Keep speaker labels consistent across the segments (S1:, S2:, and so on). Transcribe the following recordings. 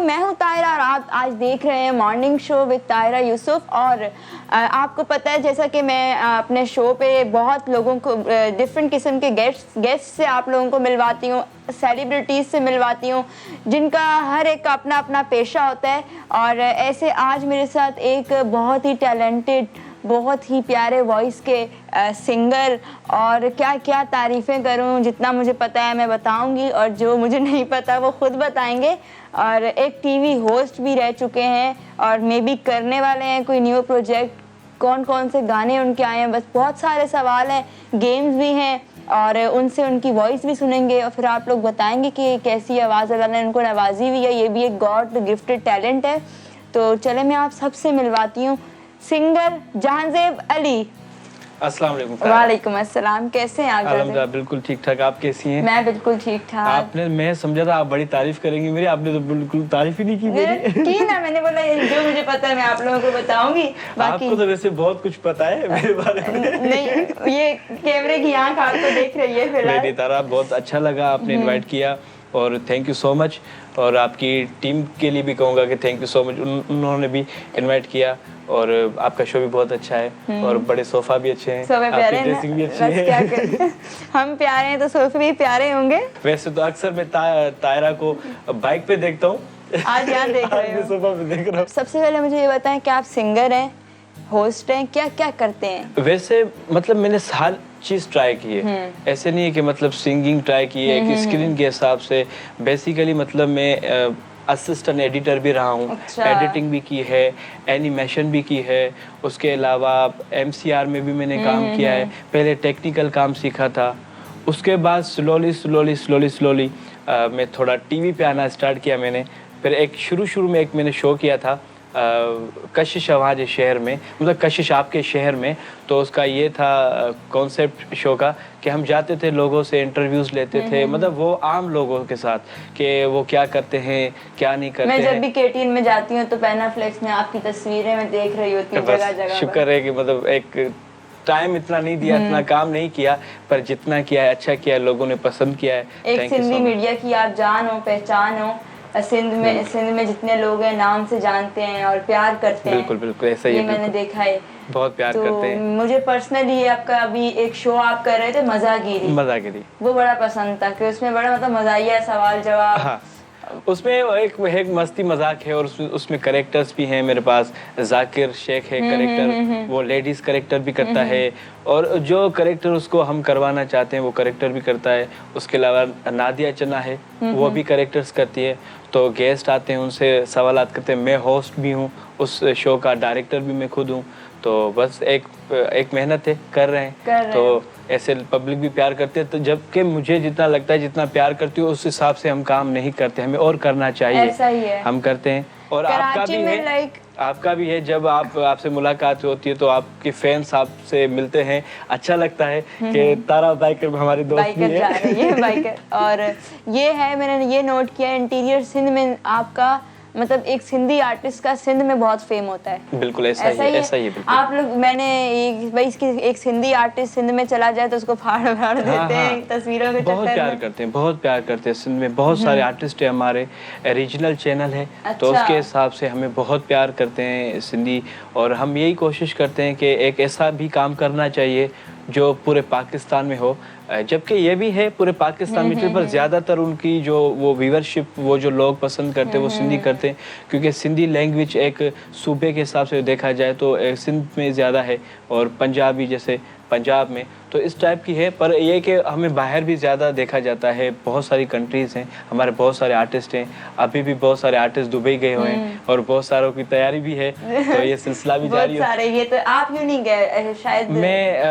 S1: मैं हूँ तायरा और आप आज देख रहे हैं मॉर्निंग शो विद तायरा यूसुफ। और आपको पता है जैसा कि मैं अपने शो पे बहुत लोगों को डिफरेंट किस्म के गेस्ट से आप लोगों को मिलवाती हूँ, सेलिब्रिटीज़ से मिलवाती हूँ, जिनका हर एक का अपना अपना पेशा होता है। और ऐसे आज मेरे साथ एक बहुत ही टैलेंटेड, बहुत ही प्यारे वॉइस के सिंगर, और क्या क्या तारीफ़ें करूं, जितना मुझे पता है मैं बताऊंगी और जो मुझे नहीं पता वो खुद बताएंगे। और एक टीवी होस्ट भी रह चुके हैं और मे बी करने वाले हैं कोई न्यू प्रोजेक्ट। कौन कौन से गाने उनके आए हैं, बस बहुत सारे सवाल हैं, गेम्स भी हैं और उनसे उनकी वॉइस भी सुनेंगे और फिर आप लोग बताएंगे कि कैसी आवाज़ अल्लाह ने उनको नवाजी हुई है। ये भी एक गॉड गिफ्टेड टैलेंट है। तो चले मैं आप सबसे मिलवाती हूँ सिंगर जहांजेब अली।
S2: अस्सलाम वालेकुम।
S1: वालेकुम अस्सलाम, कैसे हैं आप?
S2: अल्हम्दुलिल्लाह बिल्कुल ठीक ठाक, आप कैसी हैं?
S1: मैं बिल्कुल ठीक ठाक।
S2: मैं समझा था आप बड़ी तारीफ करेंगी मेरी, आपने तो बिल्कुल तारीफ ही नहीं की मेरी।
S1: की ना, मैंने बोला जो मुझे पता है मैं आप लोगों को बताऊंगी। बाकी
S2: आपको तो वैसे बहुत कुछ पता है मेरे बारे में।
S1: नहीं, ये कैमरे की आंख आपको देख रही है फिलहाल।
S2: नहीं तारा, बहुत अच्छा लगा आपने इनवाइट किया और थैंक यू सो मच। और आपकी टीम के लिए भी कहूँगा कि थैंक यू सो मच, उन्होंने भी इनवाइट किया। और आपका शो भी बहुत अच्छा है और बड़े सोफा भी अच्छे हैं, आपकी ड्रेसिंग भी अच्छी है।
S1: क्या करें, हम प्यारे हैं तो सोफे भी प्यारे होंगे।
S2: वैसे तो अक्सर मैं तायरा को बाइक पे देखता हूँ,
S1: आज यहाँ देख रहे हो,
S2: सोफा पे देख रहा हूँ।
S1: सबसे पहले मुझे ये बताएं कि आप सिंगर हैं, होस्ट हैं, क्या क्या करते हैं?
S2: वैसे मतलब मैंने हर चीज़ ट्राई की है, ऐसे नहीं है कि मतलब सिंगिंग ट्राई की है कि स्क्रीन के हिसाब से। बेसिकली मतलब मैं असिस्टेंट एडिटर भी रहा हूँ,
S1: अच्छा।
S2: एडिटिंग भी की है, एनिमेशन भी की है, उसके अलावा MCR में भी मैंने काम किया है। पहले टेक्निकल काम सीखा था, उसके बाद स्लोली मैं थोड़ा टीवी पे आना स्टार्ट किया मैंने। फिर एक शुरू में एक मैंने शो किया था कशिश आवाज़ शहर में, मतलब कशिश आपके शहर में। तो उसका ये था कॉन्सेप्ट शो का कि हम जाते थे, लोगों से इंटरव्यूज़ लेते थे, मतलब वो आम लोगों के साथ कि वो क्या करते हैं क्या नहीं करते हैं।
S1: मैं जब भी KTN में जाती हूँ तो पैनाफ्लेक्स में आपकी तस्वीरें मैं देख रही होती हूँ जगह जगह।
S2: शुक्र है कि मतलब एक टाइम इतना नहीं दिया, इतना काम नहीं किया, पर जितना किया है अच्छा किया है, लोगों ने पसंद किया है।
S1: एक सिंधी मीडिया की आप जान हो, पहचान हो। सिंध में जितने लोग हैं नाम से जानते हैं और प्यार करते हैं।
S2: बिल्कुल बिल्कुल ऐसा ही है,
S1: मैंने देखा है,
S2: बहुत प्यार करते हैं।
S1: मुझे पर्सनली आपका अभी एक शो आप कर रहे थे मज़ागिरी, वो बड़ा पसंद था कि उसमें बड़ा मतलब मज़ाहिया सवाल जवाब।
S2: हाँ, उसमें एक मस्ती मजाक है और उसमें करेक्टर्स भी हैं मेरे पास। जाकिर शेख है करेक्टर, वो लेडीज करेक्टर भी करता है और जो करेक्टर उसको हम करवाना चाहते हैं वो करेक्टर भी करता है। उसके अलावा नादिया चन्ना है, वो भी करेक्टर्स करती है। तो गेस्ट आते हैं, उनसे सवालात करते हैं। मैं होस्ट भी हूँ, उस शो का डायरेक्टर भी मैं खुद हूँ। तो बस एक मेहनत है, कर रहे हैं। तो ऐसे पब्लिक भी प्यार करते हैं। तो जबकि मुझे जितना लगता है जितना प्यार करती हूँ उस हिसाब से हम काम नहीं करते, हमें और करना चाहिए।
S1: ऐसा ही है, हम
S2: करते हैं। और आपका भी है जब आपसे मुलाकात होती है तो आपके फैंस आपसे मिलते हैं, अच्छा लगता है कि तारा बाइकर हमारी दोस्त भी है।
S1: बाइकर और ये है, मैंने ये नोट किया इंटीरियर सिंध में आपका मतलब एक सिंधी आर्टिस्ट का सिंध में बहुत फेम होता है।
S2: बिल्कुल ऐसा ही है।
S1: आप लोग एक सिंधी आर्टिस्ट सिंध में चला जाए तो उसको फाड़ देते हैं तस्वीरों के चक्कर में।
S2: बहुत प्यार करते हैं सिंध में। बहुत सारे आर्टिस्ट है, हमारे रीजनल चैनल है। अच्छा। तो उसके हिसाब से हमें बहुत प्यार करते हैं सिंधी। और हम यही कोशिश करते हैं कि एक ऐसा भी काम करना चाहिए जो पूरे पाकिस्तान में हो, जबकि ये भी है पूरे पाकिस्तान में, पर ज़्यादातर उनकी जो वो व्यूवरशिप, वो जो लोग पसंद करते हैं वो सिंधी करते हैं, क्योंकि सिंधी लैंग्वेज एक सूबे के हिसाब से देखा जाए तो सिंध में ज़्यादा है और पंजाबी जैसे पंजाब में, तो इस टाइप की है। पर ये कि हमें बाहर भी ज़्यादा देखा जाता है, बहुत सारी कंट्रीज़ हैं, हमारे बहुत सारे आर्टिस्ट हैं, अभी भी बहुत सारे आर्टिस्ट दुबई गए हुए हैं और बहुत सारों की तैयारी भी है। तो ये सिलसिला भी जारी है।
S1: ये तो आप क्यों नहीं गए? शायद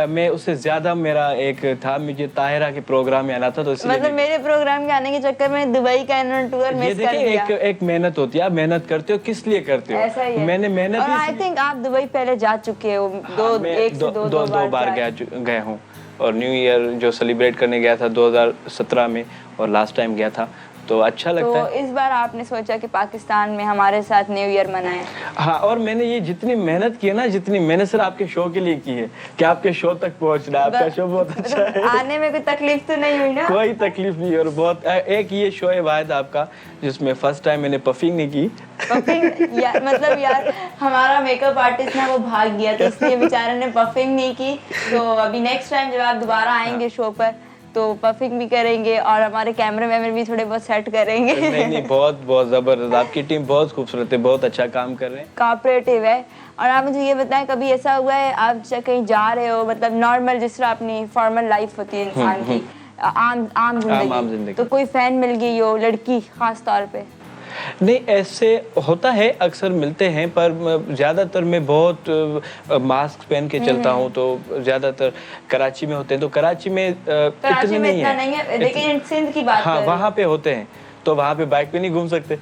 S2: मैं उससे ज़्यादा मेरा एक था, मुझे ताहिरा के प्रोग्राम में आना था, तो इसलिए
S1: मतलब मेरे प्रोग्राम के आने के चक्कर में दुबई का एनुअल टूर मिस कर दिया।
S2: एक मेहनत होती है, आप मेहनत करते हो किस लिए करते हो,
S1: ऐसा ही है।
S2: मैंने मेहनत
S1: और आई थिंक आप दुबई पहले जा चुके हो, दो
S2: बार गया हूँ। और न्यू ईयर जो सेलिब्रेट करने गया था 2017 में और लास्ट टाइम गया था। तो अच्छा लगता है।
S1: तो इस बार आपने सोचा कि पाकिस्तान में हमारे साथ न्यू ईयर मनाएं?
S2: हाँ, और मैंने ये जितनी मेहनत की है ना, जितनी मेहनत सिर्फ आपके शो के लिए की है कि आपके शो तक पहुंचना है। आपका शो बहुत अच्छा है।
S1: आने में कोई तकलीफ तो नहीं हुई ना?
S2: कोई तकलीफ नहीं। और बहुत एक ये शो है वाहिद आपका जिसमें फर्स्ट टाइम मैंने पफिंग नहीं की।
S1: पफिंग मतलब यार हमारा मेकअप आर्टिस्ट ना वो भाग गया, तो इसलिए बेचारे ने पफिंग नहीं की। तो अभी नेक्स्ट टाइम जब आप दोबारा आएंगे शो पर तो पफिंग भी करेंगे और हमारे कैमरे मैन भी थोड़े बहुत सेट करेंगे।
S2: नहीं, बहुत बहुत जबरदस्त। आपकी टीम बहुत खूबसूरत है, बहुत अच्छा काम कर रहे हैं,
S1: कोऑपरेटिव है। और आप मुझे ये बताएं, कभी ऐसा हुआ है आप कहीं जा रहे हो, मतलब नॉर्मल जिस तरह अपनी फॉर्मल लाइफ होती है इंसान की, आम जिंदगी, तो कोई फैन मिल गई हो, लड़की खास तौर पे?
S2: नहीं, ऐसे होता है, अक्सर मिलते हैं, पर ज़्यादातर मैं बहुत मास्क पहन के चलता हूँ, तो ज़्यादातर कराची में होते हैं। तो कराची में इतने नहीं है,
S1: लेकिन सिंध की बात
S2: हाँ वहाँ पे होते हैं, तो वहाँ पे बाइक पे नहीं घूम सकते,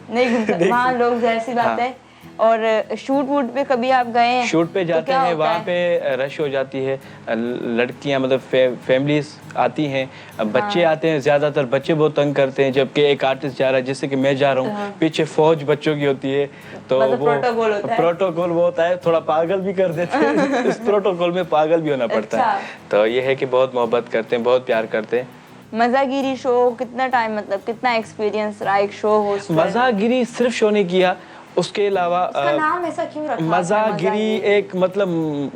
S1: वहाँ लोग जैसी बात है। और शूट वूट पे कभी आप गए हैं?
S2: शूट पे जाते हैं, वहाँ पे रश हो जाती है, लड़कियाँ मतलब फैमिलीज आती हैं, बच्चे आते हैं, ज्यादातर बच्चे बहुत तंग करते हैं। जबकि एक आर्टिस्ट जा रहा है, जैसे कि मैं जा रहा हूँ, पीछे फौज बच्चों की होती है, तो
S1: मतलब
S2: वो प्रोटोकॉल वो होता है, थोड़ा पागल भी कर देते हैं। इस प्रोटोकॉल में पागल भी होना पड़ता है। तो ये है कि बहुत मोहब्बत करते हैं, बहुत प्यार करते हैं।
S1: मज़ागिरी शो कितना टाइम, मतलब कितना एक्सपीरियंस रहा एक शो होस्ट?
S2: मज़ागिरी सिर्फ शो नहीं किया, उसके अलावा
S1: नाम ऐसा क्यों रखा?
S2: मज़ागिरी एक मतलब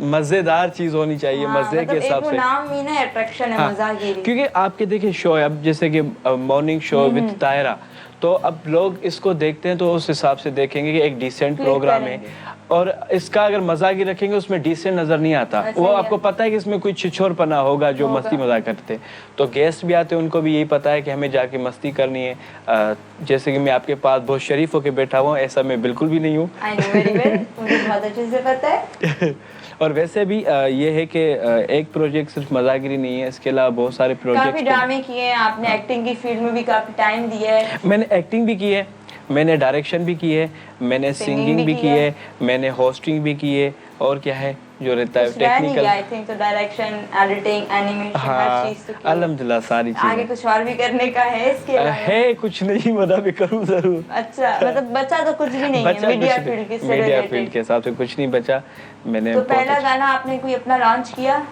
S2: मजेदार चीज होनी चाहिए, मजे
S1: मतलब
S2: के हिसाब से।
S1: नाम ही ना अट्रैक्शन है मज़ागिरी।
S2: क्योंकि आपके देखिए शो है, अब जैसे कि मॉर्निंग शो विद तायरा, तो अब लोग इसको देखते हैं तो उस हिसाब से देखेंगे कि एक डिसेंट प्रोग्राम है, और इसका अगर मजाक रखेंगे उसमें डिसेंट नजर नहीं आता। वो आपको पता है कि इसमें कोई छिछोरपना होगा जो मस्ती मजाक करते हैं। तो गेस्ट भी आते हैं, उनको भी यही पता है कि हमें जाके मस्ती करनी है। जैसे कि मैं आपके पास बहुत शरीफ होकर बैठा हुआ हूँ, ऐसा मैं बिल्कुल भी नहीं हूँ।
S1: मुझे बहुत अच्छे से पता है।
S2: और वैसे भी ये है कि एक प्रोजेक्ट सिर्फ मजागिरी नहीं है, इसके अलावा बहुत सारे प्रोजेक्ट।
S1: काफी ड्रामे किए हैं आपने, एक्टिंग की फील्ड में भी काफी टाइम दिया है।
S2: मैंने एक्टिंग भी की है, मैंने डायरेक्शन भी की है, मैंने सिंगिंग भी की है, मैंने होस्टिंग भी की है, और क्या है जो रहता है टेक्निकल।
S1: आई थिंक तो डायरेक्शन, एडिटिंग, एनिमेशन, हर चीज तो की है।
S2: अल्हम्दुलिल्लाह सारी चीजें।
S1: आगे कुछ और भी करने का है इसके अलावा?
S2: है कुछ नहीं, मना भी करूँ जरूर।
S1: अच्छा, मतलब बचा तो कुछ भी नहीं है मीडिया फील्ड के,
S2: मीडिया फील्ड के हिसाब से कुछ नहीं बचा। मैंने
S1: तो पहला गाना आपने कोई अपना लॉन्च किया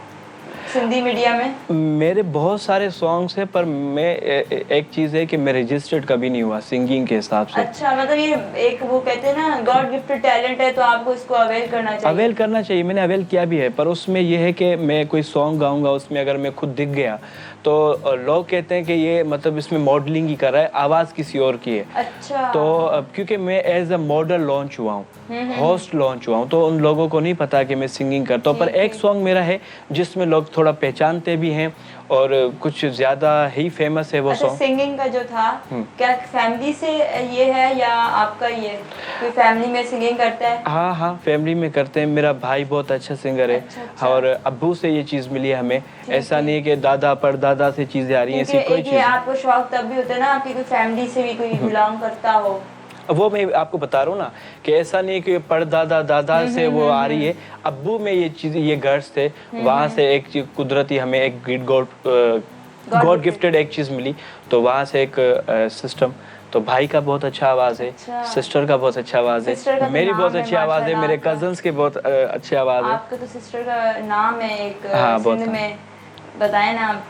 S1: सिंधी मीडिया में?
S2: मेरे बहुत सारे सॉन्ग्स हैं, पर मैं एक चीज़ है कि मैं रजिस्टर्ड कभी नहीं हुआ सिंगिंग के हिसाब से।
S1: अच्छा, मतलब ये एक वो कहते हैं ना गॉड गिफ्टेड टैलेंट है, तो आपको इसको अवेल करना चाहिए।
S2: अवेल करना चाहिए, मैंने अवेल किया भी है, पर उसमें यह है कि मैं कोई सॉन्ग गाऊंगा, उसमें अगर मैं खुद दिख गया तो लोग कहते हैं कि ये मतलब इसमें मॉडलिंग ही कर रहा है, आवाज़ किसी और की है।
S1: अच्छा।
S2: तो क्योंकि मैं एज अ मॉडल लॉन्च हुआ हूँ, होस्ट लॉन्च हुआ हूँ, तो उन लोगों को नहीं पता कि मैं सिंगिंग करता हूँ। पर एक सॉन्ग मेरा है जिसमें लोग थोड़ा पहचानते भी हैं, और कुछ ज्यादा ही फेमस है वो सॉन्ग।
S1: सिंगिंग का जो था, क्या फैमिली से ये है या आपका ये कोई फैमिली में सिंगिंग करता है?
S2: हाँ हाँ, फैमिली में करते हैं। मेरा भाई बहुत अच्छा सिंगर है। अच्छा। और अब्बू से ये चीज मिली है हमें, ऐसा नहीं है कि दादा परदादा से चीजें आ रही हैं, ऐसी कोई चीज।
S1: आपको शौक तब भी होता है ना, आपकी कोई फैमिली से भी कोई बिलोंग करता हो।
S2: वो मैं आपको बता रहा हूँ ना कि ऐसा नहीं कि परदादा दादा से वो आ रही है। अब्बू में ये चीज, ये गर्स थे, वहाँ से एक चीज कुदरती हमें एक गॉड गिफ्टेड एक चीज मिली, तो वहाँ से एक सिस्टम। तो भाई का बहुत अच्छा आवाज है, सिस्टर का बहुत अच्छा आवाज है, मेरी बहुत अच्छी आवाज है, मेरे कजन्स के बहुत अच्छी आवाज है।
S1: आपका तो सिस्टर का नाम है एक सिंध में, बताए ना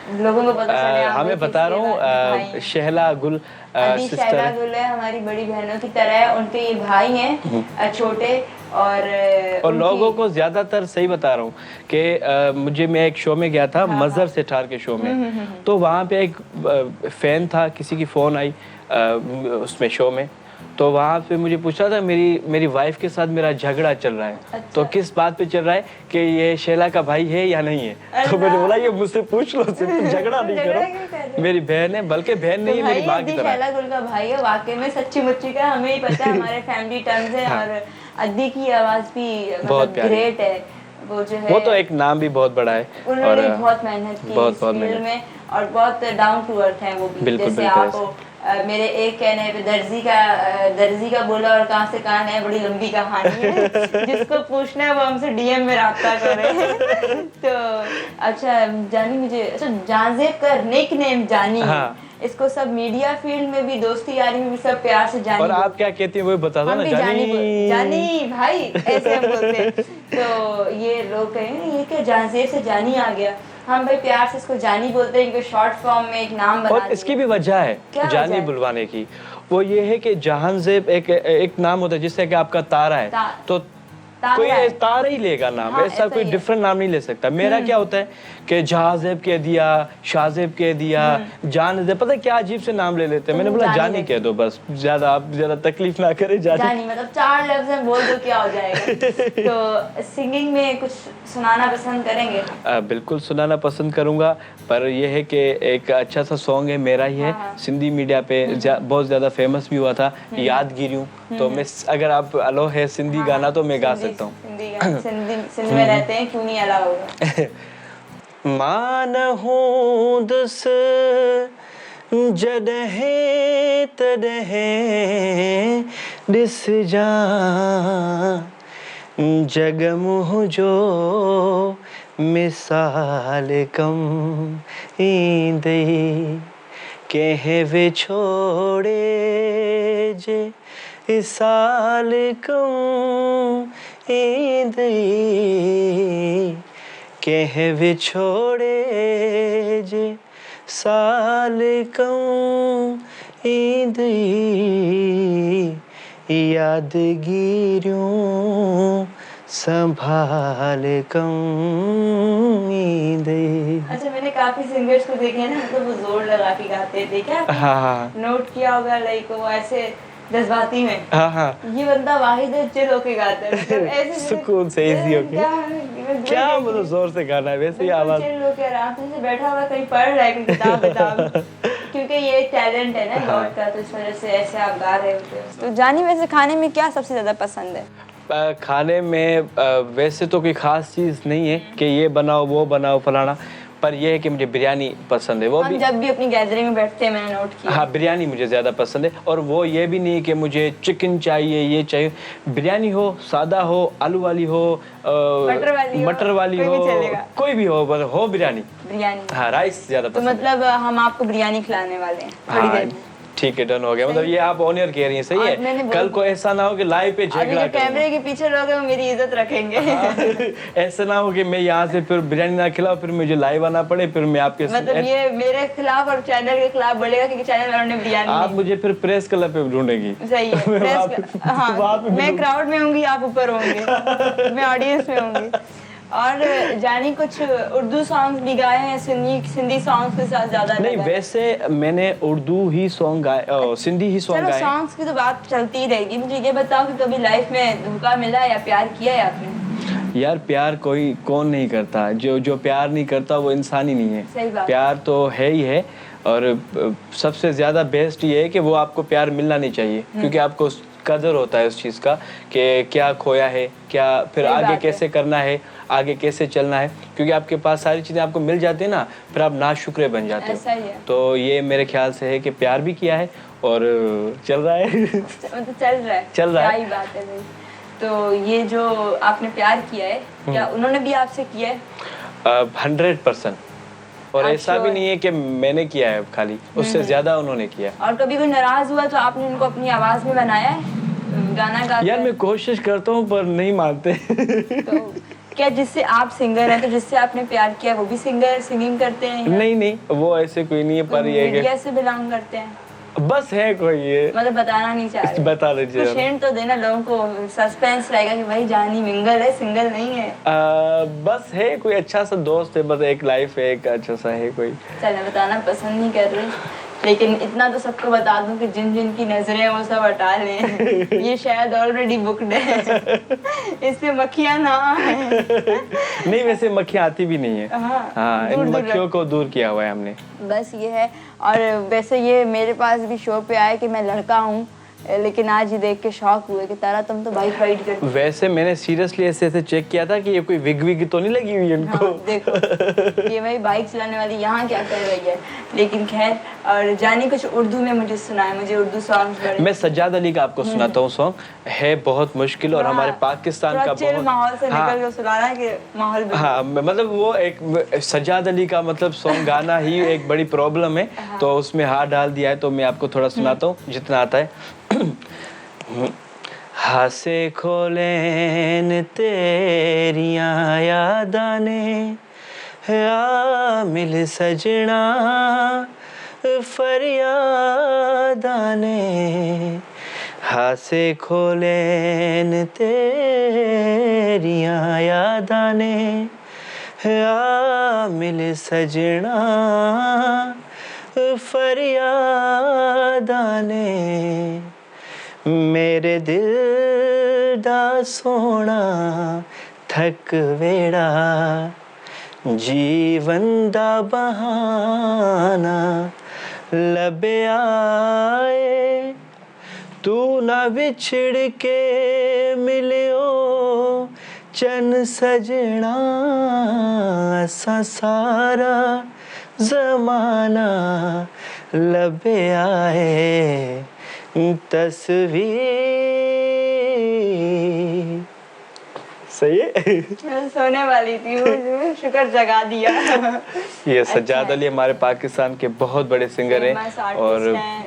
S1: लोगों को पता चले।
S2: हमें बता रहा हूँ, शहला गुल
S1: शहला गुल है, हमारी बड़ी बहनों की तरह, उनके ये भाई हैं छोटे। और
S2: लोगों को ज्यादातर सही बता रहा हूँ कि मैं एक शो में गया था, मजहर सेठार के शो में, तो वहाँ पे एक फैन था, किसी की फोन आई उसमें शो में, तो वहाँ पे मुझे पूछा था मेरी वाइफ के साथ मेरा झगड़ा चल रहा है। अच्छा। तो किस बात पे चल रहा है कि ये शैला का भाई है या नहीं है। तो मैंने बोला ये मुझसे पूछ लो, सिर्फ झगड़ा नहीं करो, मेरी बहन है, बल्कि बहन नहीं है, मेरी माँ की तरह।
S1: शैला गुल का भाई है, वाकई में सच्ची मुच्ची का, हमें ही पता है, हमारे फैमिली टर्म्स है। और अद्दी की आवाज भी बहुत ग्रेट है, वो जो है,
S2: वो तो एक नाम भी बहुत बड़ा है,
S1: उन्होंने बहुत मेहनत की इस फील्ड में, और बहुत डाउन टू अर्थ हैं वो भी। जैसे आप मेरे एक कहने पे दर्जी का बोला और कहाँ से कहाँ है, बड़ी लंबी कहानी है, जिसको पूछना है वो हमसे डीएम में राब्ता करे। तो अच्छा जानी, मुझे अच्छा जाजेब का निक नेम जानी, हाँ। इसको सब मीडिया फील्ड में भी, दोस्ती यारी में भी सब प्यार से जानी
S2: और आप क्या कहती हैं वो बता दो
S1: हम
S2: ना।
S1: भी जानी भाई ऐसे हम बोलते हैं। तो ये लोग कहें ये क्या जांजेब से जानी आ गया, हम भाई प्यार से इसको जानी बोलते हैं, इनको शॉर्ट फॉर्म में एक नाम बना
S2: और इसकी भी वजह है जानी बुलवाने की। वो ये है कि जहांजेब एक नाम होता है जिससे कि आपका तारा है, तो कोई तारा ही लेगा नाम।
S1: हाँ,
S2: ऐसा कोई डिफरेंट नाम नहीं ले सकता। मेरा क्या होता है कि जहाजेब कह दिया, शाहजेब कह दिया, जानजेब, पता है क्या अजीब से नाम ले लेते हैं। मैंने बोला जानी कह दो बस, ज्यादा आप ज्यादा तकलीफ ना करें।
S1: जानी मतलब 4 लफ्ज में बोल दो क्या हो जाएगा। तो सिंगिंग में कुछ सुनाना पसंद करेंगे? बिल्कुल सुनाना पसंद करूंगा, पर यह है कि एक अच्छा सा सॉन्ग है, मेरा ही है, सिंधी मीडिया पे बहुत ज्यादा फेमस भी हुआ था, यादगिरियों। तो मैं अगर आप अलो है सिंधी गाना तो मैं गा सकता हूँ। सिंध में रहते हैं, क्यों नहीं अलाउ होगा।
S2: मान हूंदस जॾहिं तॾहिं ॾिसजां जग मुंहिंजो मिसाल कम ईंदे कंहिं विछोड़े जे साल कम ईंदे कंहिं विछोड़े जे साल कम ईंदे यादगिरियूं संभाल कम ईंदे। अच्छा, मैंने काफी सिंगर्स को देखे हैं ना, मतलब वो जोर लगा के गाते थे क्या? हाँ, नोट किया होगा, लाइक वो ऐसे जज्बाती में। हाँ, ये बंदा वाहिद है चिल होके गाता है, मतलब ऐसे सुकून से इजी होके। क्या मतलब जोर से गाना है, वैसे ही आवाज चिल होके आराम से बैठा हुआ कहीं पढ़ रहा है कोई किताब क्योंकि ये टैलेंट है ना गॉड का, तो इस वजह से ऐसे आप गा रहे होते हो। तो जानी वैसे खाने में क्या सबसे ज्यादा पसंद है? खाने में वैसे तो कोई खास चीज़ नहीं है कि ये बनाओ वो बनाओ फलाना, पर यह है कि मुझे बिरयानी पसंद है। वो भी जब भी अपनी गैदरिंग में बैठते हैं मैंने नोट किया। हाँ, बिरयानी मुझे ज़्यादा पसंद है। और वो ये भी नहीं कि मुझे चिकन चाहिए, ये चाहिए, बिरयानी हो, सादा हो, आलू वाली हो, मटर वाली हो, कोई भी हो बिरयानी। हाँ, राइस ज़्यादा पसंद है। तो मतलब हम आपको बिरयानी खिलाने वाले हैं थोड़ी देर में। ठीक है, डन हो गया। मतलब ये आप ऑनर कह रही हैं, सही है। कल को ऐसा ना हो कि लाइव पे झगड़ा करें। कैमरे के पीछे लोग हैं, मेरी इज्जत रखेंगे। ऐसा ना हो कि मैं यहाँ से फिर बिरयानी ना खिलाऊं, फिर मुझे लाइव आना पड़े, फिर मैं आपके मतलब ये मेरे खिलाफ और चैनल के खिलाफ बढ़ेगा क्योंकि चैनल वालों ने बिरयानी। आप मुझे फिर प्रेस क्लब पे ढूंढेगी। सही है, हाँ, मैं क्राउड में होंगी, आप ऊपर होंगे, मैं ऑडियंस में होंगी। और जानी कुछ उर्दू सॉन्ग्स भी गाए हैं, सिंधी सॉन्ग्स के साथ ज्यादा नहीं? वैसे मैंने उर्दू ही सॉन्ग गाए, सिंधी ही सॉन्ग गाए। सॉन्ग्स की तो बात चलती ही रहेगी। मुझे ये बताओ कि कभी लाइफ में धोखा मिला या प्यार किया है आपने? यार, प्यार कौन नहीं करता, जो प्यार नहीं करता वो इंसान ही नहीं है। सही बात। प्यार तो है ही है, और सबसे ज्यादा बेस्ट ये है कि वो आपको प्यार मिलना नहीं चाहिए, क्योंकि आपको कदर होता है उस चीज़ का कि क्या खोया है, क्या फिर आगे कैसे करना है, आगे कैसे चलना है, क्योंकि आपके पास सारी चीज़ें आपको मिल जाती है ना, फिर आप नाशुक्रे बन जाते हो। तो ये मेरे ख्याल से है कि प्यार भी किया है और चल रहा है। चल रहा है। बात है भाई। तो ये जो आपने प्यार किया है, क्या उन्होंने भी आपसे किया है? 100%। और ऐसा भी नहीं है कि मैंने किया है खाली, उससे ज्यादा उन्होंने किया। और कभी कोई नाराज हुआ तो आपने उनको अपनी आवाज में बनाया है, गाना गाते? यार, मैं कोशिश करता हूँ पर नहीं मानते। तो क्या जिससे आप सिंगर हैं, तो जिससे आपने प्यार किया वो भी सिंगिंग करते हैं? नहीं, वो ऐसे कोई नहीं है, पर ये मीडिया से बिलोंग करते हैं, बस है कोई ये, मतलब बताना नहीं चाह रहे। बता दीजिए, कुछ हिंट तो देना, लोगों को सस्पेंस रहेगा कि भाई जानी मिंगल है, सिंगल नहीं है। बस है कोई अच्छा सा दोस्त है, बस एक लाइफ है, एक अच्छा सा है कोई। चलो, बताना पसंद नहीं कर रही, लेकिन इतना तो सबको बता दूं कि जिन की नजरें वो सब हटा लें। ये शायद ऑलरेडी बुक्ड है, इसमें मक्खियां ना आए। नहीं, वैसे मक्खियां आती भी नहीं है। हाँ, इन मक्खियों को दूर किया हुआ है हमने। बस ये है। और वैसे ये मेरे पास भी शो पे आया कि मैं लड़का हूँ,
S1: लेकिन आज ही देख के शॉक हुए कि तारा तुम तो बाइक राइड करती हो।
S2: वैसे मैंने सीरियसली ऐसे चेक किया था कि ये कोई विग तो नहीं लगी हुई इनको।
S1: हाँ, देखो ये भाई बाइक चलाने वाली यहाँ क्या कर रही है। लेकिन खैर, और जानी कुछ उर्दू में मुझे सुनाए, मुझे उर्दू सॉन्ग बड़े।
S2: मैं सज्जाद अली का आपको सुनाता हूँ सॉन्ग, है बहुत मुश्किल और हमारे पाकिस्तान का
S1: बहुत माहौल से निकल के सुनाना है कि माहौल
S2: हाँ, मतलब वो एक सज्जाद अली का मतलब सॉन्ग गाना ही एक बड़ी प्रॉब्लम है।
S1: हाँ।
S2: तो उसमें हाथ डाल दिया है, तो मैं आपको थोड़ा सुनाता हूँ जितना आता है। हासे खोलेन तेरियां यादां ने, आ मिल सजना फरियादां ने, हासे खोलेन तेरियां यादां ने, आ मिल सजना फरियादां ने, मेरे दिल दा सोना थक वेड़ा, जीवन दा बहाना लभ्या ए, तू ना विछड़ के मिलियो चन सजना, असा सारा ज़माना लभ्या ए, तस्वीर। सही है।
S1: मैं सोने वाली थी, मुझे शुक्र जगा दिया।
S2: ये सज्जाद अली हमारे पाकिस्तान के बहुत बड़े सिंगर हैं और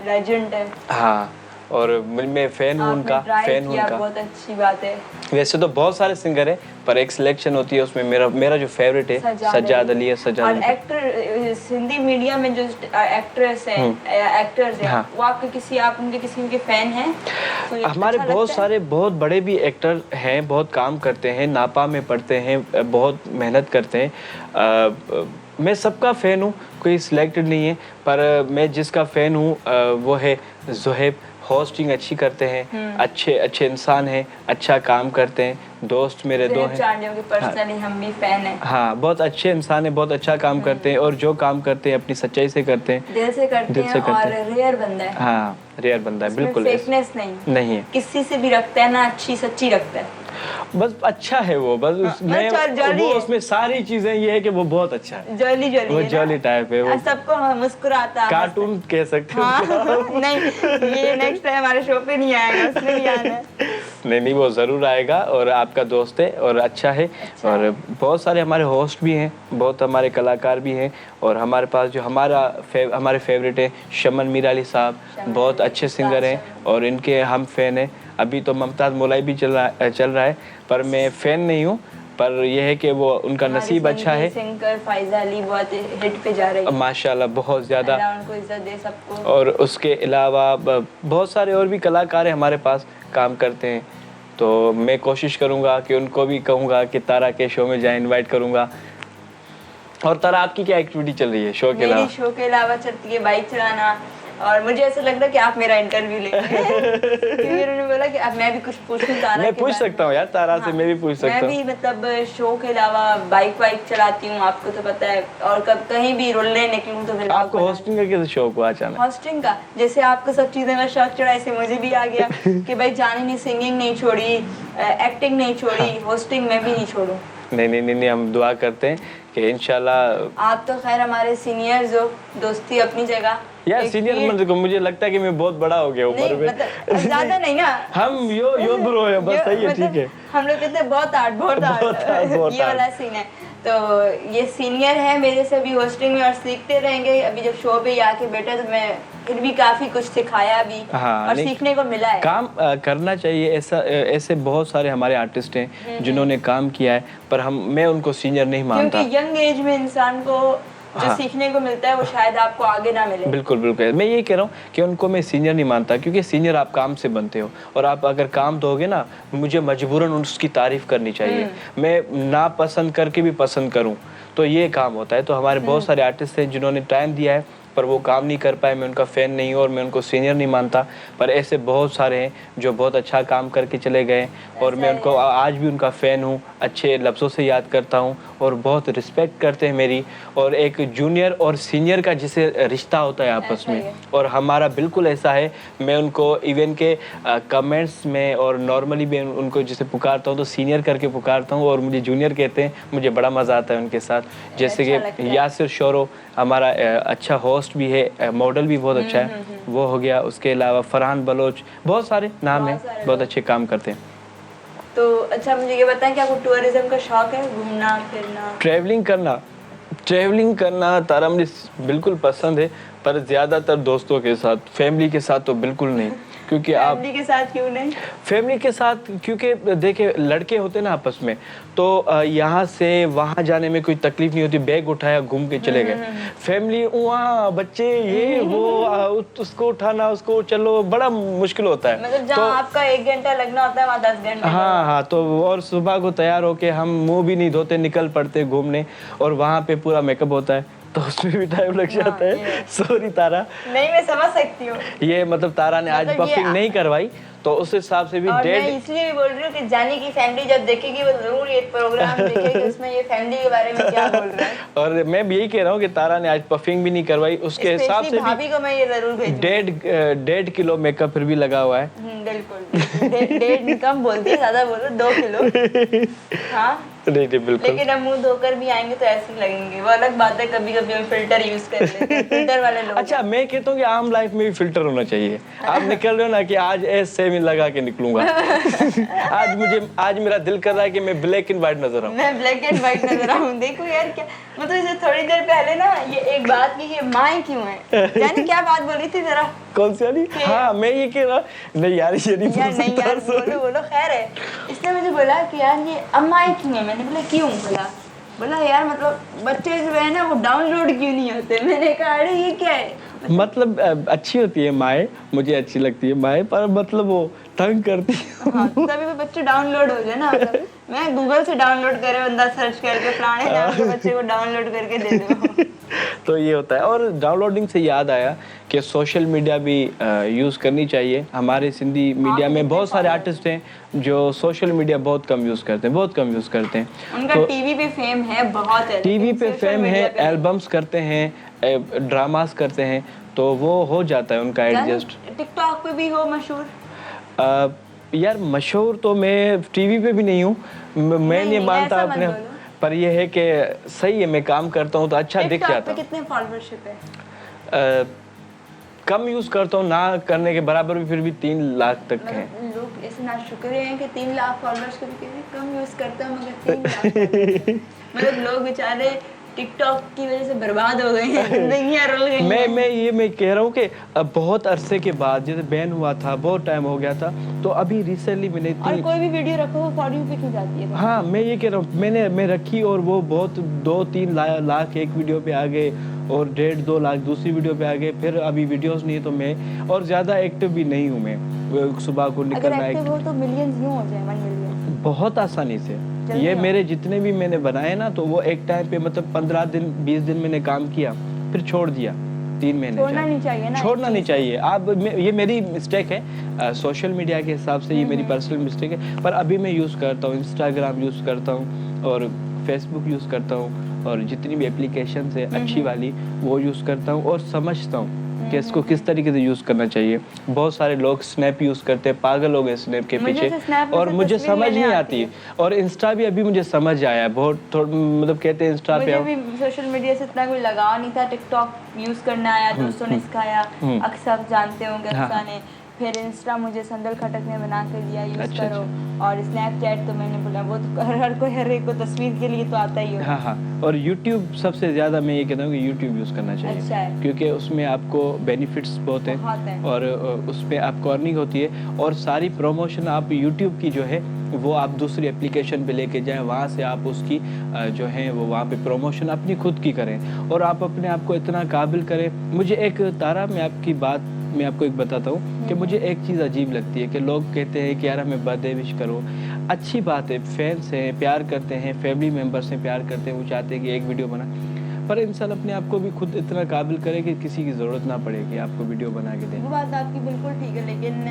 S1: लेजेंड है।
S2: हाँ, और मैं फैन हूँ उनका, फैन हूँ उनका।
S1: बहुत अच्छी बात है।
S2: वैसे तो बहुत सारे सिंगर हैं पर एक सिलेक्शन होती है, उसमें मेरा जो फेवरेट है सज्जाद अली है। सज्जाद
S1: और
S2: अली
S1: एक्टर हिंदी मीडिया में जो एक्ट्रेस हैं, एक्टर्स हैं, वो आपके किसी आप उनके किसी के फैन हैं? तो
S2: हमारे
S1: अच्छा
S2: बहुत
S1: लगता है?
S2: सारे बहुत बड़े भी एक्टर हैं, बहुत काम करते हैं, नापा में पढ़ते हैं, बहुत मेहनत करते हैं। मैं सबका फ़ैन हूँ, कोई सिलेक्टेड नहीं है, पर मैं जिसका फ़ैन हूँ वो है ज़ुहैब। होस्टिंग अच्छी करते हैं, अच्छे इंसान हैं, अच्छा काम करते हैं, दोस्त मेरे दो हैं।
S1: पर्सनली हम भी फैन हैं।
S2: हाँ, बहुत अच्छे इंसान हैं, बहुत अच्छा काम करते हैं और जो काम करते हैं अपनी सच्चाई से करते हैं,
S1: दिल से करते हैं और रेयर बंदा है।
S2: हाँ, रेयर बंदा है, बिल्कुल
S1: फेकनेस नहीं
S2: है,
S1: किसी से भी रखता है ना, अच्छी सच्ची रखता है,
S2: बस अच्छा है वो, बस उसमें वो उसमें सारी चीजें ये है कि वो बहुत अच्छा है,
S1: जॉली
S2: वो जॉली टाइप है, वो
S1: सबको मुस्कुराता,
S2: कार्टून कह सकते हो।
S1: हाँ, नहीं ये नेक्स्ट टाइम हमारे शो पे नहीं आएगा, उसने नहीं आना है।
S2: नहीं वो जरूर आएगा और आपका दोस्त है और अच्छा है। और बहुत सारे हमारे होस्ट भी हैं, बहुत हमारे कलाकार भी हैं और हमारे पास जो हमारे फेवरेट है शमन मीर अली साहब, बहुत अच्छे सिंगर हैं और इनके हम फैन हैं। अभी तो मुमताज़ मौलाई भी चल रहा है पर मैं फ़ैन नहीं हूँ, पर यह है कि वो उनका नसीब अच्छा है।
S1: सिंगर फाइजा अली बहुत हिट पे जा रही है
S2: माशाल्लाह, बहुत ज़्यादा,
S1: उनको इज्जत दे सबको।
S2: और उसके अलावा बहुत सारे और भी कलाकार हैं हमारे पास, काम करते हैं। तो मैं कोशिश करूँगा कि उनको भी कहूँगा कि तारा के शो में जाए, इनवाइट करूँगा। और तारा, आपकी क्या एक्टिविटी चल रही है शो के अलावा?
S1: मेरी शो के अलावा चलती है बाइक चलाना, और मुझे ऐसा लग रहा है कि आप मेरा इंटरव्यू लेंगे। क्योंकि उन्होंने बोला कि अब मैं भी कुछ पूछूं तारा।
S2: मैं पूछ सकता हूँ यार तारा से, मैं भी पूछ सकता हूँ।
S1: मैं भी मतलब शो के अलावा बाइक वाइक चलाती हूँ, आपको तो पता है, और कब कहीं भी रोलने निकलूँ तो फिर
S2: आपको होस्टिंग का किस शो को अचानक?
S1: होस्टिंग का, जैसे आपको सब चीज़ों का शौक चढ़ा, ऐसे मुझे भी आ गया कि भाई जानी ने सिंगिंग नहीं छोड़ी, एक्टिंग नहीं छोड़ी, होस्टिंग में भी नहीं छोड़ूं।
S2: नहीं, हम दुआ करते हैं कि इंशाल्लाह।
S1: आप तो खैर हमारे सीनियर्स हो, दोस्ती अपनी जगह।
S2: यार सीनियर मतलब को मुझे लगता है कि मैं बहुत बड़ा हो गया उम्र में।
S1: मतलब ज्यादा नहीं ना,
S2: हम यो ब्रो है बस, सही है, ठीक है।
S1: हम लोग कहते हैं बहुत आर्ट ये वाला सीन है। तो ये सीनियर है मेरे से भी होस्टिंग में और सीखते रहेंगे। अभी जब शो पे आके बैठा तो मैं फिर भी काफी कुछ सिखाया भी,
S2: हाँ,
S1: और सीखने को मिला है।
S2: काम करना चाहिए, ऐसे बहुत सारे हमारे आर्टिस्ट हैं जिन्होंने काम किया है, पर मैं उनको सीनियर नहीं मानता,
S1: क्योंकि यंग एज में इंसान को जो सीखने को मिलता है वो शायद आपको आगे ना मिले।
S2: बिल्कुल मैं ये कह रहा हूँ कि उनको मैं सीनियर नहीं मानता, क्योंकि सीनियर आप काम से बनते हो और आप अगर काम दोगे ना, मुझे मजबूरन उसकी तारीफ करनी चाहिए। मैं ना पसंद करके भी पसंद करूँ तो ये काम होता है। तो हमारे बहुत सारे आर्टिस्ट हैं जिन्होंने टाइम दिया है पर वो काम नहीं कर पाए, मैं उनका फ़ैन नहीं हूँ और मैं उनको सीनियर नहीं मानता। पर ऐसे बहुत सारे हैं जो बहुत अच्छा काम करके चले गए और मैं उनको आज भी उनका फ़ैन हूँ, अच्छे लफ्ज़ों से याद करता हूँ और बहुत रिस्पेक्ट करते हैं मेरी, और एक जूनियर और सीनियर का जिसे रिश्ता होता है आपस में, और हमारा बिल्कुल ऐसा है। मैं उनको इवन के कमेंट्स में और नॉर्मली भी उनको जिसे पुकारता हूँ तो सीनियर करके पुकारता हूँ, और मुझे जूनियर कहते हैं। मुझे बड़ा मज़ा आता है उनके साथ। जैसे कि यासिर शोरो हमारा अच्छा होस्ट भी है, मॉडल भी बहुत अच्छा है, वो हो गया। उसके अलावा फरहान बलोच, बहुत सारे नाम हैं, बहुत अच्छे काम करते हैं।
S1: तो अच्छा, मुझे ये बताएं कि आपको टूरिज्म का शौक है, घूमना फिरना?
S2: ट्रैवलिंग करना तारा मुझे बिल्कुल पसंद है, पर ज़्यादातर दोस्तों के साथ। फैमिली के साथ तो बिल्कुल नहीं, क्योंकि आप
S1: फैमिली के साथ क्यों नहीं?
S2: फैमिली के साथ क्योंकि देखिए लड़के होते हैं ना आपस में, तो यहाँ से वहाँ जाने में कोई तकलीफ नहीं होती, बैग उठाया घूम के चले गए। फैमिली वहाँ बच्चे ये वो उसको उठाना, उसको चलो, बड़ा मुश्किल होता है।
S1: मतलब जहाँ आपका 1 घंटा लगना होता है वहाँ 10 घंटे।
S2: हाँ, तो और सुबह को तैयार होके हम मुंह भी नहीं धोते निकल पड़ते घूमने, और वहाँ पे पूरा मेकअप होता है, तो उसमें भी टाइम लग जाता है। सॉरी तारा,
S1: नहीं, मैं समझ सकती हूँ।
S2: ये मतलब तारा ने आज पफिंग नहीं करवाई, तो उस हिसाब से भी
S1: और मैं इसलिए भी बोल रही हूँ कि जानी की फैमिली जब देखेगी वो जरूर ये प्रोग्राम देखेगी, उसमें ये फैमिली के बारे में क्या बोल रहा है।
S2: और मैं भी यही कह रहा हूँ कि तारा ने आज पफिंग भी नहीं करवाई, उसके हिसाब से
S1: भाभी को मैं ये जरूर भेजूंगी।
S2: 1.5 किलो मेकअप फिर भी लगा हुआ है।
S1: बिल्कुल, 1.5 कम बोलती है, ज्यादा बोल रहे 2 किलो। हाँ
S2: नहीं बिल्कुल।
S1: लेकिन अब मुंह धोकर भी आएंगे तो ऐसे ही लगेंगे, वो अलग बात है। कभी कभी हम फिल्टर यूज कर लेते हैं, फिल्टर वाले लोग।
S2: अच्छा, मैं कहता हूँ कि आम लाइफ में भी फिल्टर होना चाहिए। आप निकल रहे हो ना कि आज ऐसे में लगा के निकलूंगा। आज मेरा दिल कर रहा है कि मैं ब्लैक एंड व्हाइट नजर आऊं।
S1: मैं ब्लैक एंड व्हाइट नजर आऊं। देखो यार, क्या मतलब इसे थोड़ी देर पहले ना ये एक बात की कि माएँ क्यों है, यानी क्या बात बोली थी जरा?
S2: कौन सी वाली? हाँ, मैं ये कह रहा, नहीं यार ये नहीं
S1: बोलो खैर है। इसने मुझे बोला कि यार ये अम्माएँ क्यों है। मैंने बोला क्यों? बोला यार मतलब बच्चे जो है ना वो डाउनलोड क्यों नहीं होते। मैंने कहा अरे ये क्या है?
S2: मतलब अच्छी होती है माएँ, मुझे अच्छी लगती है माएँ, पर मतलब वो तंग करती है।
S1: हाँ, तभी तो बच्चे डाउनलोड हो जाए ना। मतलब मैं गूगल से डाउनलोड करे, बंदा सर्च करके फलाने नाम के बच्चे को डाउनलोड करके दे दो।
S2: तो ये होता है। और डाउनलोडिंग से याद आया कि सोशल मीडिया भी यूज़ करनी चाहिए। हमारे सिंधी मीडिया में बहुत सारे आर्टिस्ट हैं जो सोशल मीडिया बहुत कम यूज़ करते हैं,
S1: उनका तो टीवी पे फेम है, बहुत है,
S2: टीवी पे फेम है, एल्बम्स करते हैं, ड्रामास करते हैं, तो वो हो जाता है उनका एडजस्ट।
S1: टिकटॉक पे भी हो मशहूर?
S2: यार मशहूर तो मैं टीवी पे भी नहीं हूँ, मैं नहीं मानता अपने, पर ये है कि सही है, मैं काम करता हूँ तो अच्छा दिख जाता है।
S1: कितने फॉलोअरशिप है?
S2: कम यूज करता हूँ, ना करने के बराबर भी, फिर भी 3 लाख तक है।
S1: लोग ऐसे ना शुक्र हैं कि 3 लाख फॉलोअर्स को भी कम यूज करते हैं, मगर 3 लाख मतलब लोग बेचारे टिकटॉक की वजह से बर्बाद हो गए हैं, जिंदगियां रुल गई हैं।
S2: मैं कह रहा हूँ कि अब बहुत अरसे के बाद, जैसे बैन हुआ था, बहुत टाइम हो गया था, तो अभी रिसेंटली मैंने
S1: और कोई भी वीडियो रखो वो फॉर यू पे क्यों जाती है?
S2: हाँ, मैं ये कह रहा हूँ, मैं रखी और वो बहुत 2-3 लाख एक वीडियो पे आ गए, और 1.5-2 लाख दूसरी वीडियो पे आ गए। फिर अभी वीडियोस नहीं है, तो मैं और ज़्यादा एक्टिव भी नहीं हूँ। मैं सुबह को निकलना है,
S1: एक्टिव हो तो मिलियंस यूं हो जाए, 1 मिलियन
S2: बहुत आसानी से। ये मेरे जितने भी मैंने बनाए ना, तो वो एक टाइम पे मतलब 15 दिन 20 दिन मैंने काम किया, फिर छोड़ दिया। 3 महीने
S1: छोड़ना नहीं चाहिए ना,
S2: छोड़ना नहीं चाहिए। आप ये मेरी मिस्टेक है, सोशल मीडिया के हिसाब से ये मेरी पर्सनल मिस्टेक है, पर अभी मैं यूज़ करता हूँ, इंस्टाग्राम यूज़ करता हूँ और फेसबुक यूज़ करता हूँ, और जितनी भी एप्लीकेशन है अच्छी वाली वो यूज़ करता हूँ, और समझता हूँ कि इसको किस तरीके से यूज़ करना चाहिए। बहुत सारे लोग स्नैप यूज़ करते हैं, पागल हो गए स्नैप के पीछे, और मुझे समझ नहीं आती। और इंस्टा भी अभी मुझे समझ आया बहुत, मतलब कहते हैं इंस्टा पे।
S1: मुझे भी सोशल मीडिया से इतना कोई लगाव नहीं था, टिकटॉक यूज़ करना आया, दोस्तों ने सिखाया, अक्सर आप जानते होंगे अक्सर ने। फिर इंस्टा मुझे संदल खटक ने बना कर दिया, यूज़ करो। और स्नैपचैट तो मैंने बोला वो तो हर एक को तस्वीर के लिए तो आता ही हो।
S2: हाँ, और यूट्यूब सबसे ज़्यादा मैं ये कहता हूँ कि यूट्यूब यूज़ करना चाहिए।
S1: अच्छा है,
S2: क्योंकि उसमें आपको बेनिफिट्स बहुत हैं, और उसमें आपको अर्निंग होती है, और सारी प्रमोशन आप यूट्यूब की जो है वो आप दूसरी एप्लीकेशन पे लेके जाएं, वहाँ से आप उसकी जो है वो वहाँ पे प्रमोशन अपनी खुद की करें, और आप अपने आप को इतना काबिल करें। मुझे एक तारा, मैं आपको एक बताता हूँ कि मुझे एक चीज़ अजीब लगती है कि लोग कहते हैं कि यार हमें बर्थडे विश करो। अच्छी बात है, फैंस हैं, प्यार करते हैं, फैमिली मेम्बर्स हैं, प्यार करते हैं, वो चाहते हैं कि एक वीडियो बना, पर इंसान अपने आप को भी खुद इतना काबिल करे कि किसी की ज़रूरत ना पड़े कि आपको वीडियो बना के दें।
S1: वो बात आपकी बिल्कुल ठीक है, लेकिन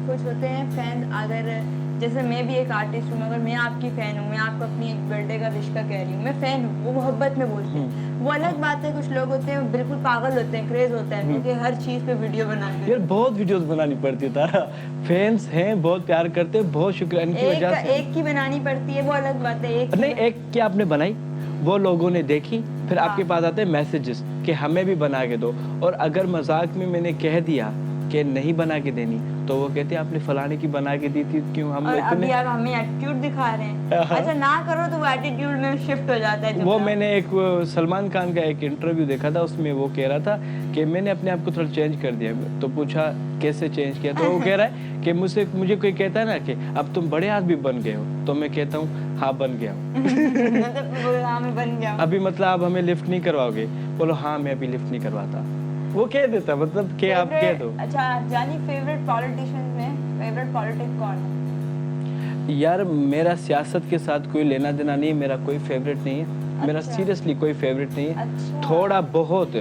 S1: कुछ होते हैं फैन, अगर जैसे मैं भी एक आर्टिस्ट हूँ, अगर मैं आपकी फ़ैन हूँ, मैं आपको अपनी एक बर्थडे का विश का कह रही हूँ, मैं फ़ैन हूँ, वो मोहब्बत में बोलते हैं। वो अलग बात है, कुछ लोग होते हैं बिल्कुल पागल होते हैं, क्रेज़ होता है क्योंकि हर चीज़ पे वीडियो बनाते हैं।
S2: यार बहुत वीडियोस बनानी पड़ती है तारा, फैंस हैं, बहुत प्यार करते हैं, बहुत शुक्रिया इनकी वजह से।
S1: एक की बनानी पड़ती है, वो अलग बात है।
S2: नहीं, एक क्या आपने बनाई, वो लोगों ने देखी, फिर आपके पास आते हैं मैसेजेस कि हमें भी बना के दो, और अगर मजाक में मैंने कह दिया कि नहीं बना के देनी, तो वो कहते हैं आपने फलाने की बना के दी थी, क्यों हम
S1: और
S2: इतने।
S1: अभी आप हमें एटीट्यूड दिखा रहे हैं। अच्छा ना करो तो वो एटीट्यूड में शिफ्ट हो जाता है।
S2: वो मैंने एक सलमान खान का एक इंटरव्यू देखा था, उसमें वो कह रहा था कि मैंने अपने आप को थोड़ा चेंज कर दिया। तो पूछा कैसे चेंज किया, तो वो कह रहा है कि मुझे कोई कहता है ना कि अब तुम बड़े आदमी बन गए हो, तो मैं कहता हूँ हाँ बन गया हूँ।
S1: मतलब हाँ मैं बन गया हूँ।
S2: अभी मतलब आप हमें लिफ्ट नहीं करवाओगे, बोलो हाँ मैं अभी लिफ्ट नहीं करवाता, वो कह देता, मतलब कि आप कह दो।
S1: अच्छा जानी फेवरेट पॉलिटिशियन में फेवरेट पॉलिटिक कौन है?
S2: यार मेरा सियासत के साथ कोई लेना देना नहीं है, मेरा कोई फेवरेट नहीं है। मेरा सीरियसली कोई फेवरेट नहीं है।
S1: अच्छा।
S2: थोड़ा बहुत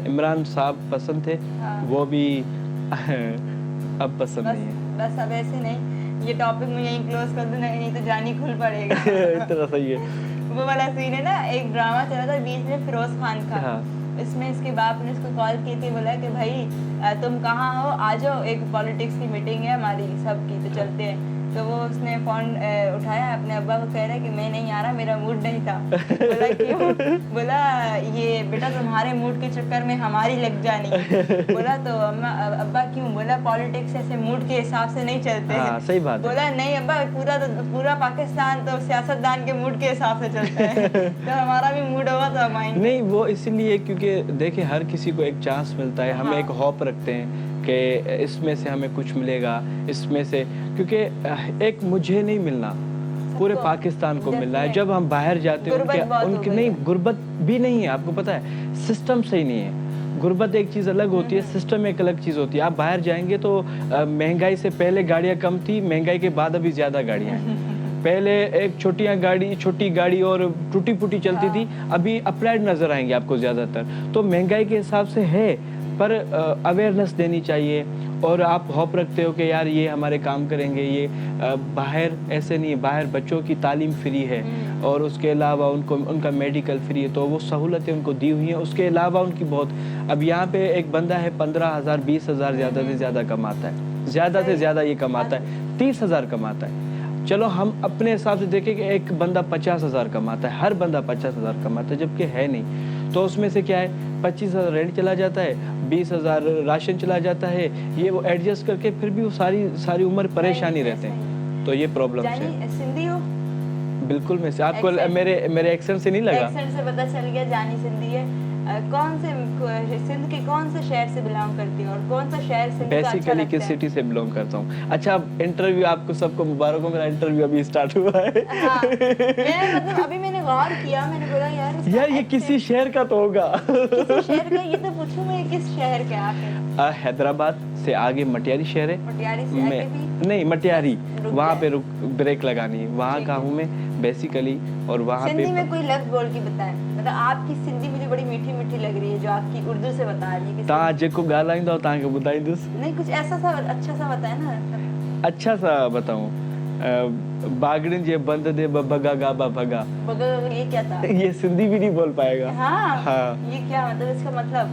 S2: इमरान साहब पसंद थे, वो भी अब पसंद नहीं है।
S1: बस अब ऐसे नहीं, ये टॉपिक मैं यहीं क्लोज कर दूं, नहीं तो जानी खुल पड़ेगा।
S2: इतना सही है।
S1: वो वाला सीन है ना, एक ड्रामा चला था बीच में फिरोज खान का।
S2: हाँ।
S1: इसमें इसके बाप ने उसको कॉल की थी, बोला कि भाई तुम कहाँ हो, आ जाओ, एक पॉलिटिक्स की मीटिंग है हमारी सबकी, तो चलते हैं। तो वो उसने फोन उठाया, अपने अब्बा को कह रहा है कि मैं नहीं आ रहा, मेरा मूड नहीं था। बोला क्यों? बोला ये बेटा तुम्हारे मूड के चक्कर में हमारी लग जानी। बोला तो अब्बा क्यों? बोला पॉलिटिक्स ऐसे मूड के हिसाब से नहीं चलते।
S2: हाँ, सही बात है।
S1: बोला नहीं अब्बा, पूरा पाकिस्तान तो सियासतदान के मूड के हिसाब से चलता है। तो हमारा भी मूड होगा तो हम आएंगे।
S2: नहीं, वो इसीलिए क्योंकि देखिए हर किसी को एक चांस मिलता है, हम एक होप रखते हैं कि इसमें से हमें कुछ मिलेगा, इसमें से, क्योंकि एक मुझे नहीं मिलना, पूरे पाकिस्तान को मिल रहा है। जब हम बाहर जाते हैं उनके नहीं, गुर्बत भी नहीं है, आपको पता है सिस्टम सही नहीं है। गुर्बत एक चीज़ अलग होती है, सिस्टम एक अलग चीज़ होती है। आप बाहर जाएंगे तो महंगाई से पहले गाड़ियाँ कम थी, महंगाई के बाद अभी ज़्यादा गाड़ियाँ हैं। पहले एक छोटी गाड़ी और टूटी फूटी चलती थी, अभी अपलाइड नज़र आएंगे आपको ज़्यादातर। तो महंगाई के हिसाब से है, पर अवेयरनेस देनी चाहिए। और आप होप रखते हो कि यार ये हमारे काम करेंगे, ये बाहर ऐसे नहीं है, बाहर बच्चों की तालीम फ्री है, और उसके अलावा उनका मेडिकल फ्री है, तो वो सहूलतें उनको दी हुई हैं। उसके अलावा उनकी बहुत, अब यहाँ पे एक बंदा है 15,000 20,000 ज़्यादा से ज़्यादा कमाता है, ज़्यादा से ज़्यादा ये कमाता है, 30,000 कमाता है। चलो हम अपने हिसाब से देखें कि एक बंदा 50,000 कमाता है, हर बंदा 50,000 कमाता है, जबकि है नहीं। तो उसमें से क्या है, 25,000 रेंट चला जाता है, 20,000 राशन चला जाता है, ये वो एडजस्ट करके फिर भी वो सारी उम्र परेशानी रहते हैं। तो ये प्रॉब्लम है।
S1: सिंधी हो?
S2: बिल्कुल मैं से, आपको मेरे एक्सेंट से नहीं लगा?
S1: एक्सेंट से पता चल गया जानी सिंधी है। कौन से सिंध के कौन से शहर से बिलोंग करती है, और कौन सा शहर सिंध का अच्छा
S2: बेसिकली
S1: लगता
S2: किस
S1: है?
S2: सिटी से बिलोंग करता हूँ। अच्छा इंटरव्यू, आपको सबको मुबारक हो, मेरा इंटरव्यू अभी स्टार्ट हुआ है।
S1: हाँ, मतलब अभी मैंने गौर किया, मैंने बोला यार
S2: ये किसी शहर का तो होगा।
S1: किसी शहर का, ये तो पूछूं मैं किस शहर के आप?
S2: हैदराबाद से आगे मटियारी शहर है।
S1: मटियारी से आगे भी?
S2: नहीं, मटियारी, वहाँ पे ब्रेक लगानी है, वहाँ का हूँ मैं बेसिकली। और वहाँ पे
S1: सिंधी में कोई लफ्ज बोल के बताएं, मतलब आपकी सिंधी मुझे बड़ी मीठी मीठी लग रही है जो आपकी उर्दू से बता रही है।
S2: ता जेको गालाइंदा ताके बुधाइंदुस।
S1: नहीं कुछ ऐसा सा अच्छा सा बताए ना।
S2: अच्छा सा बताऊं, बागड़िन जे बंद दे बगा गाबा भगा।
S1: बगा ये क्या था?
S2: ये सिंधी भी नहीं बोल पाएगा।
S1: हाँ। ये क्या मतलब, इसका मतलब?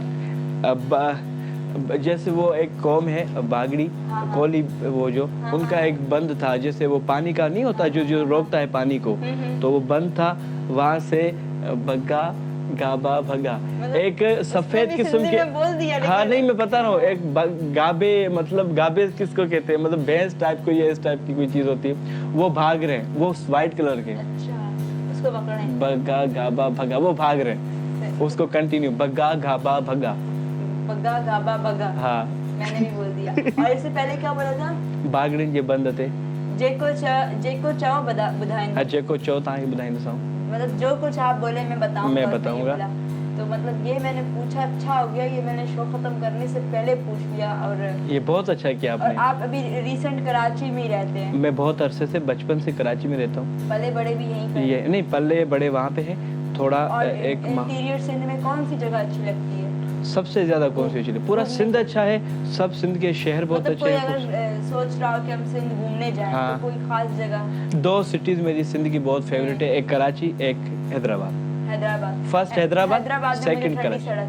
S2: जैसे वो एक कौम है बागड़ी, कोली, वो जो उनका एक बंद था, जैसे वो पानी का नहीं होता जो रोकता है पानी को, तो वो बंद था, वहां से बगा गाबा भगा।
S1: मतलब
S2: एक सफेद किस्म के, हाँ नहीं मैं बता रहा हूँ, एक गाबे, मतलब गाबे किसको कहते हैं, मतलब भैंस टाइप को, ये इस टाइप की कोई चीज होती है, वो भाग रहे हैं, वो व्हाइट कलर के।
S1: अच्छा, उसको पकड़े।
S2: बगा गाबा भगा, वो भाग रहे हैं, उसको कंटिन्यू, बगा गाबा भगा।
S1: बगा गाबा भगा।
S2: हाँ
S1: मैंने भी बोल दिया। और इससे पहले क्या बोला था?
S2: बागड़िन जे बंद थे,
S1: जेको चाहो बुधाएंगे।
S2: जेको चो ताकि बुधाइंदो सां,
S1: मतलब जो कुछ आप बोले मैं बताऊंगा।
S2: मैं बताऊंगा।
S1: तो मतलब ये मैंने पूछा, अच्छा हो गया, ये मैंने शो खत्म करने से पहले पूछ लिया। और
S2: ये बहुत अच्छा किया आपने।
S1: और आप अभी रिसेंट कराची में ही रहते हैं?
S2: मैं बहुत अरसे से, बचपन से कराची में रहता हूँ।
S1: पले बड़े भी यहीं पे?
S2: ये नहीं, पल्ले बड़े वहाँ पे है थोड़ा।
S1: और
S2: एक
S1: इंटीरियर सिंध में कौन सी जगह अच्छी लगती है?
S2: सबसे ज्यादा कौन सी चीज? पूरा सिंध अच्छा है, सब सिंध के शहर बहुत
S1: मतलब
S2: अच्छे
S1: कोई
S2: हैं।
S1: अगर सोच रहा हो कि हम सिंध घूमने जाएं
S2: हाँ।
S1: तो कोई खास जगह?
S2: 2 सिटीज मेरी सिंध की बहुत फेवरेट है, एक कराची, एक हैदराबाद।
S1: हैदराबाद।
S2: फर्स्ट हैदराबाद,
S1: हैदराबाद में
S2: सेकंड
S1: मुझे ठंडी
S2: कराची।
S1: सड़क,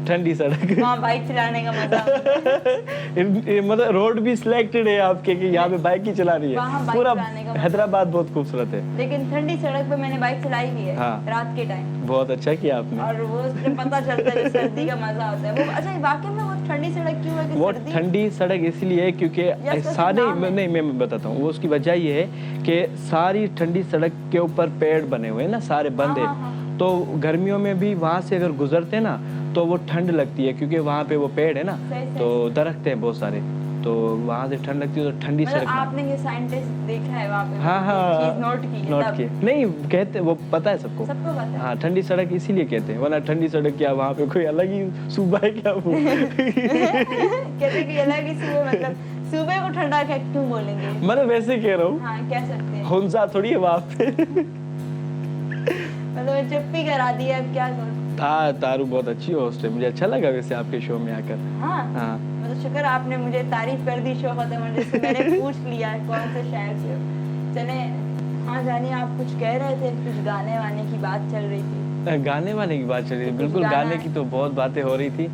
S2: ठंडी सड़क।
S1: वहाँ बाइक चलाने का मजा आता है।
S2: मतलब रोड भी सिलेक्टेड है आपके कि यहाँ पे बाइक ही चला रही
S1: वहाँ
S2: है।
S1: बाइक
S2: पूरा
S1: चलाने का मजा।
S2: हैदराबाद बहुत खूबसूरत है।
S1: लेकिन ठंडी सड़क पे मैंने बाइक चलाई भी है,
S2: हाँ।
S1: रात के टाइम,
S2: बहुत अच्छा किया आपने।
S1: और वो उससे पता चलता है जो सर्दी का मजा होता है वो। अच्छा, वाकई में वो ठंडी सड़क क्यों है कि
S2: वो
S1: सर्दी?
S2: ठंडी सड़क इसलिए है क्योंकि
S1: उसका
S2: सारे
S1: नाम है?
S2: नहीं, मैं बताता हूँ। वो उसकी वजह ये है कि सारी ठंडी सड़क के ऊपर पेड़ बने हुए हैं ना, सारे बंद
S1: हाँ,
S2: है। तो गर्मियों में भी वहाँ से अगर गुजरते ना तो वो ठंड लगती है, क्योंकि वहाँ पे वो पेड़ है ना,
S1: सही।
S2: तो दरख्त है बहुत सारे, तो वहाँ से ठंड लगती है। तो ठंडी
S1: मतलब
S2: सड़क
S1: आपने ये साइंटिस्ट देखा है वहाँ पे?
S2: हाँ हाँ
S1: चीज नोट की है
S2: नोट
S1: तब?
S2: किए नहीं, कहते वो पता है सबको।
S1: सबको पता है।
S2: हाँ, ठंडी सड़क इसीलिए कहते हैं, वरना ठंडी सड़क क्या वहाँ पे कोई अलग ही सूबा है क्या वो?
S1: कहते कि अलग ही सूबे, मतलब सूबे को ठंडा क्यों बोलेंगे?
S2: मतलब वैसे कह रहा हूँ,
S1: हाँ, कह सकते हैं।
S2: हुंजा थोड़ी है वहाँ पे।
S1: मतलब चुप्पी करा दी है, अब क्या करूं?
S2: तारू बहुत अच्छी होस्ट है, मुझे अच्छा लगा वैसे आपके शो में आकर।
S1: हाँ,
S2: हाँ।
S1: मतलब शुक्र आपने मुझे तारीफ कर दी शो खत्म होने से। मैंने पूछ लिया है कौन से शहर से हो। चले, हाँ जानिए, आप कुछ कह रहे थे, कुछ गाने वाने की बात चल रही थी।
S2: गाने वाने की बात चल रही थी,
S1: कुछ
S2: बिल्कुल।
S1: गाना
S2: गाने
S1: है?
S2: की तो बहुत बातें हो रही थी।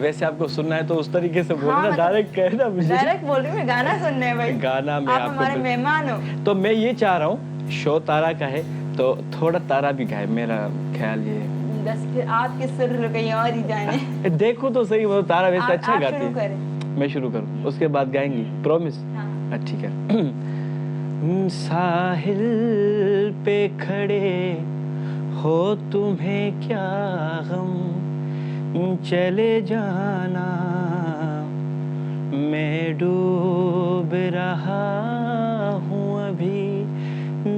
S2: वैसे आपको सुनना है तो उस तरीके से बोलना,
S1: मतलब
S2: डायरेक्ट कहना मुझे।
S1: डायरेक्ट बोल रही हूँ, गाना सुनने हैं भाई।
S2: गाना मैं
S1: आप
S2: आपको
S1: हमारे मेहमान हो।
S2: तो मैं ये चाह रहा हूँ, शो तारा का है तो थोड़ा तारा भी गाए, मेरा ख्याल ये है।
S1: बस फिर आपके सुर कहीं और ही जाने।
S2: देखो तो सही, वो तारा वैसे अच्छा
S1: आप
S2: गाती
S1: शुरू
S2: है।
S1: करें।
S2: मैं शुरू करूँ, उसके बाद गाएंगी, प्रॉमिस?
S1: हाँ।
S2: ठीक है। साहिल पे खड़े हो तुम्हें क्या गम, चले जाना मैं डूब रहा हूँ अभी,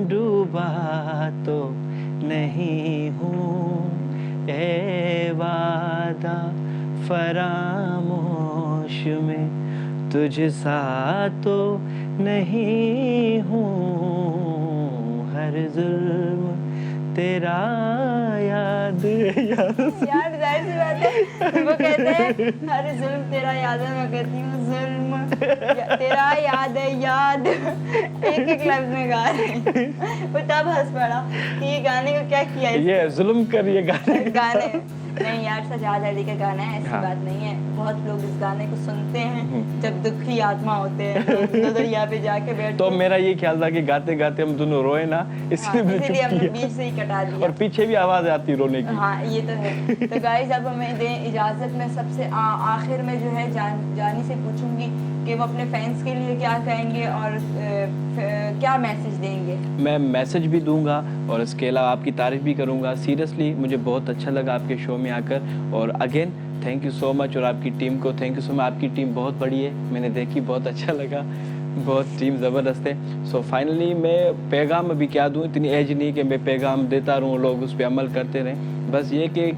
S2: डूबा तो नहीं हूँ, ए वादा फरामोश में तुझ सा तो नहीं हूँ, हर जुल्म तेरा याद
S1: यार जाहिर सी बात है, वो कहते हैं हर जुल्म तेरा याद है, मैं कहती हूँ जुल्म तेरा याद है, याद एक एक लफ्ज में गा रहे हैं। वो तब हंस पड़ा कि ये गाने को क्या किया
S2: ये जुल्म कर ये
S1: गाने नहीं यार, सजाद अली का गाना है, ऐसी
S2: हाँ।
S1: बात नहीं है। बहुत लोग इस गाने को सुनते हैं जब दुखी आत्मा होते हैं, तो दरिया पे जाके बैठते
S2: तो
S1: हैं।
S2: मेरा ये ख्याल था कि गाते गाते हम दोनों रोए ना, इसलिए मैंने
S1: इसीलिए
S2: चुप
S1: हमने
S2: किया।
S1: बीच से ही कटा दिया।
S2: और पीछे भी आवाज आती रोने की।
S1: हाँ, ये तो है। तो गाइस, अब हमें दें इजाजत। मैं सबसे आखिर में जो है जानी से पूछूंगी कि वो अपने फैंस के लिए क्या कहेंगे और क्या मैसेज देंगे।
S2: मैं मैसेज भी दूंगा और इसके अलावा आपकी तारीफ भी करूंगा। सीरियसली मुझे बहुत अच्छा लगा आपके शो में आकर, और again thank you so much. और आपकी टीम को थैंक यू सो मच। आपकी टीम बहुत बड़ी है, मैंने देखी, बहुत अच्छा लगा, बहुत टीम ज़बरदस्त है। सो फाइनली मैं पैगाम अभी क्या दूं, इतनी एज नहीं कि मैं पैगाम देता रहूं, लोग उस पर अमल करते रहें। बस ये कि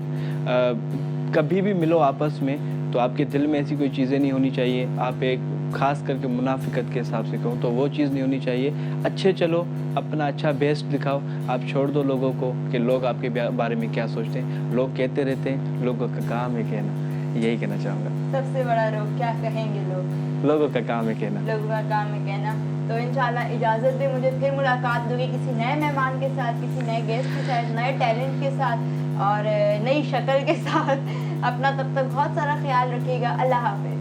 S2: कभी भी मिलो आपस में तो आपके दिल में ऐसी कोई चीज़ें नहीं होनी चाहिए। आप एक खास करके मुनाफिकत के हिसाब से कहूँ तो वो चीज़ नहीं होनी चाहिए। अच्छे चलो, अपना अच्छा बेस्ट दिखाओ। आप छोड़ दो लोगों को कि लोग आपके बारे में क्या सोचते हैं। लोग कहते रहते हैं, लोगों का काम है कहना, यही कहना चाहूँगा।
S1: सबसे बड़ा रोग क्या कहेंगे लोग,
S2: लोगों का काम है कहना।
S1: लोगों का काम है कहना। तो इंशाल्लाह इजाज़त दे मुझे, फिर मुलाकात होगी किसी नए मेहमान के साथ, किसी नए गेस्ट के साथ, नए टैलेंट के साथ और नई शक्ल के साथ। अपना तब तक बहुत सारा ख्याल रखिएगा। अल्लाह हाफ़िज़।